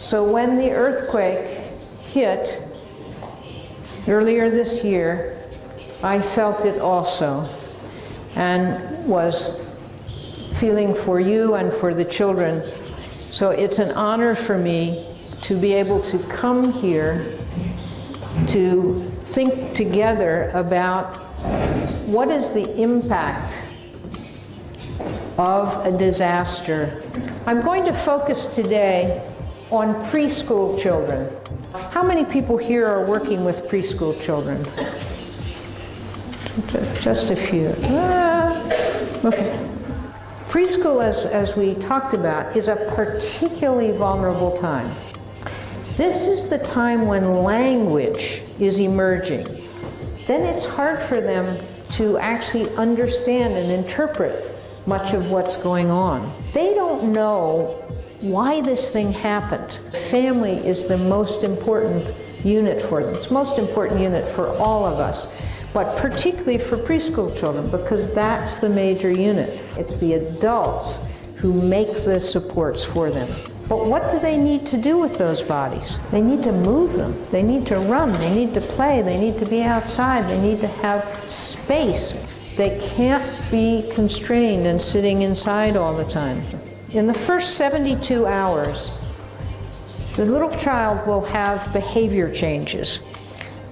So when the earthquake hit earlier this year, I felt it also, and was feeling for you and for the children. So it's an honor for me to be able to come here to think together about what is the impact of a disaster. I'm going to focus today on preschool children. How many people here are working with preschool children? Just a few. Okay. Preschool, as we talked about, is a particularly vulnerable time. This is the time when language is emerging. Then it's hard for them to actually understand and interpret much of what's going on. They don't know why this thing happened. Family is the most important unit for them. It's the most important unit for all of us, but particularly for preschool children, because that's the major unit. It's the adults who make the supports for them. But what do they need to do with those bodies? They need to move them. They need to run. They need to play. They need to be outside. They need to have space. They can't be constrained and sitting inside all the time. In the first 72 hours, the little child will have behavior changes.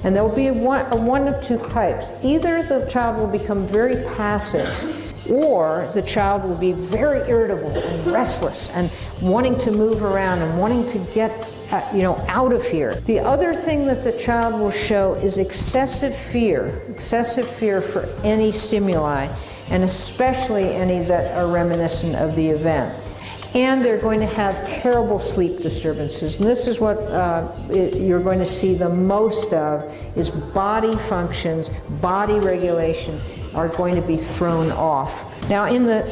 And there will be one of two types. Either the child will become very passive, or the child will be very irritable and restless and wanting to move around and wanting to get out of here. The other thing that the child will show is excessive fear for any stimuli, and especially any that are reminiscent of the event. And they're going to have terrible sleep disturbances. And this is what you're going to see the most of, is body functions, body regulation are going to be thrown off. Now in the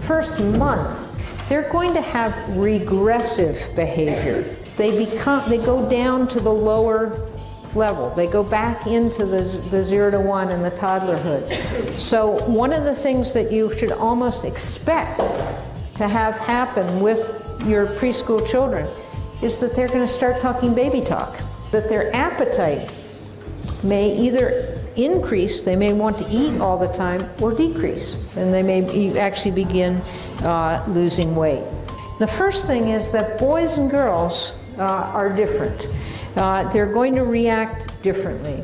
first month, they're going to have regressive behavior. They go down to the lower level. They go back into the 0 to 1 and the toddlerhood. So one of the things that you should almost expect to have happen with your preschool children is that they're going to start talking baby talk, that their appetite may either increase, they may want to eat all the time, or decrease, and they may actually begin losing weight. The first thing is that boys and girls are different. They're going to react differently.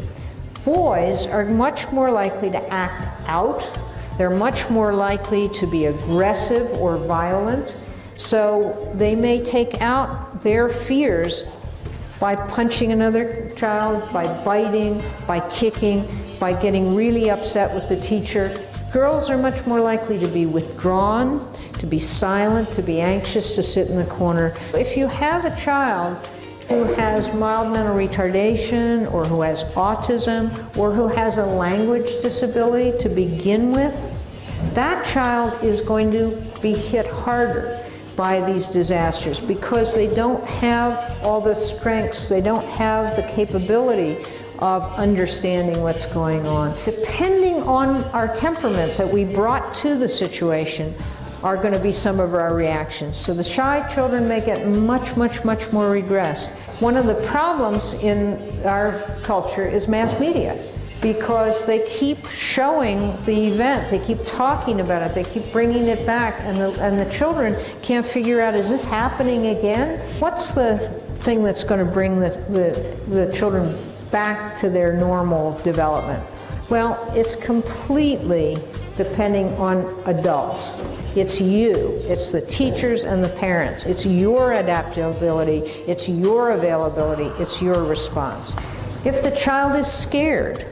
Boys are much more likely to act out. They're much more likely to be aggressive or violent. So they may take out their fears by punching another child, by biting, by kicking, by getting really upset with the teacher. Girls are much more likely to be withdrawn, to be silent, to be anxious, to sit in the corner. If you have a child who has mild mental retardation, or who has autism, or who has a language disability to begin with, that child is going to be hit harder by these disasters because they don't have all the strengths, they don't have the capability of understanding what's going on. Depending on our temperament that we brought to the situation are going to be some of our reactions. So the shy children may get much more regressed. One of the problems in our culture is mass media, because they keep showing the event, they keep talking about it, they keep bringing it back, and the children can't figure out, is this happening again? What's the thing that's going to bring the children back to their normal development? Well, it's completely depending on adults. It's you, it's the teachers and the parents. It's your adaptability, it's your availability, it's your response. If the child is scared,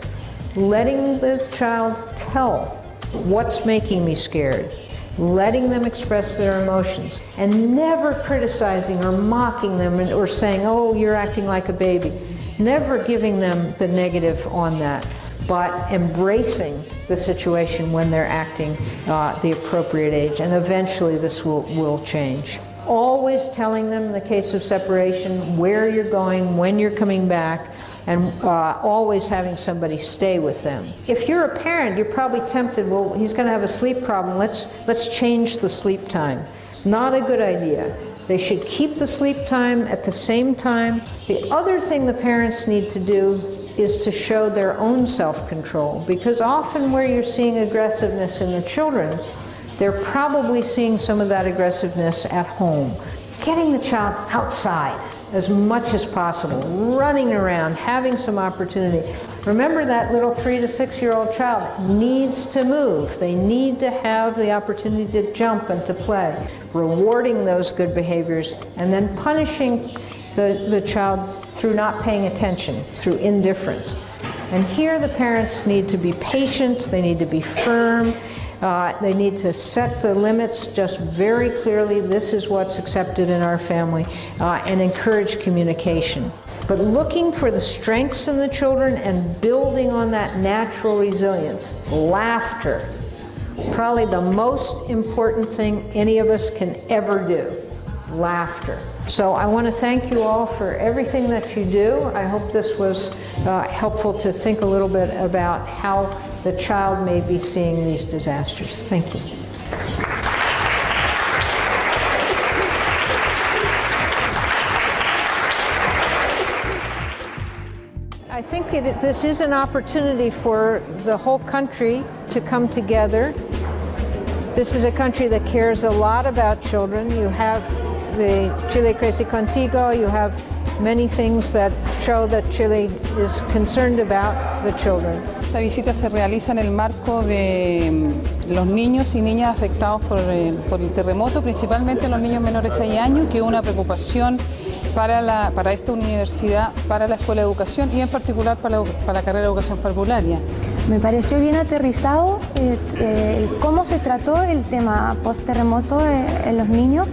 letting the child tell what's making me scared, letting them express their emotions, and never criticizing or mocking them or saying, oh, you're acting like a baby. Never giving them the negative on that, but embracing the situation when they're acting the appropriate age, and eventually this will change. Always telling them, in the case of separation, where you're going, when you're coming back, and always having somebody stay with them. If you're a parent, you're probably tempted, well, he's going to have a sleep problem, let's change the sleep time. Not a good idea. They should keep the sleep time at the same time. The other thing the parents need to do is to show their own self-control, because often where you're seeing aggressiveness in the children, they're probably seeing some of that aggressiveness at home. Getting the child outside as much as possible, running around, having some opportunity. Remember, that little 3 to 6 year old child needs to move. They need to have the opportunity to jump and to play. Rewarding those good behaviors and then punishing the child through not paying attention, through indifference. And here the parents need to be patient, they need to be firm, they need to set the limits just very clearly. This is what's accepted in our family, and encourage communication. But looking for the strengths in the children and building on that natural resilience. Laughter, probably the most important thing any of us can ever do. Laughter. So I want to thank you all for everything that you do. I hope this was helpful to think a little bit about how the child may be seeing these disasters. Thank you. I think this is an opportunity for the whole country to come together. This is a country that cares a lot about children. You have the Chile Crece Contigo, you have many things that show that Chile is concerned about the children. Esta visita se realiza en el marco de los niños y niñas afectados por el terremoto, principalmente los niños menores de 6 años, que es una preocupación para esta universidad, para la Escuela de Educación y en particular para la carrera de Educación Parvularia. Me pareció bien aterrizado cómo se trató el tema post-terremoto en los niños,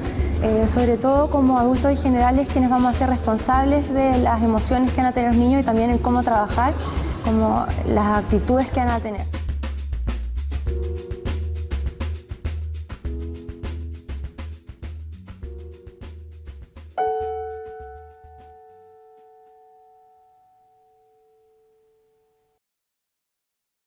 sobre todo como adultos y generales quienes vamos a ser responsables de las emociones que van a tener los niños y también en cómo trabajar, como las actitudes que van a tener.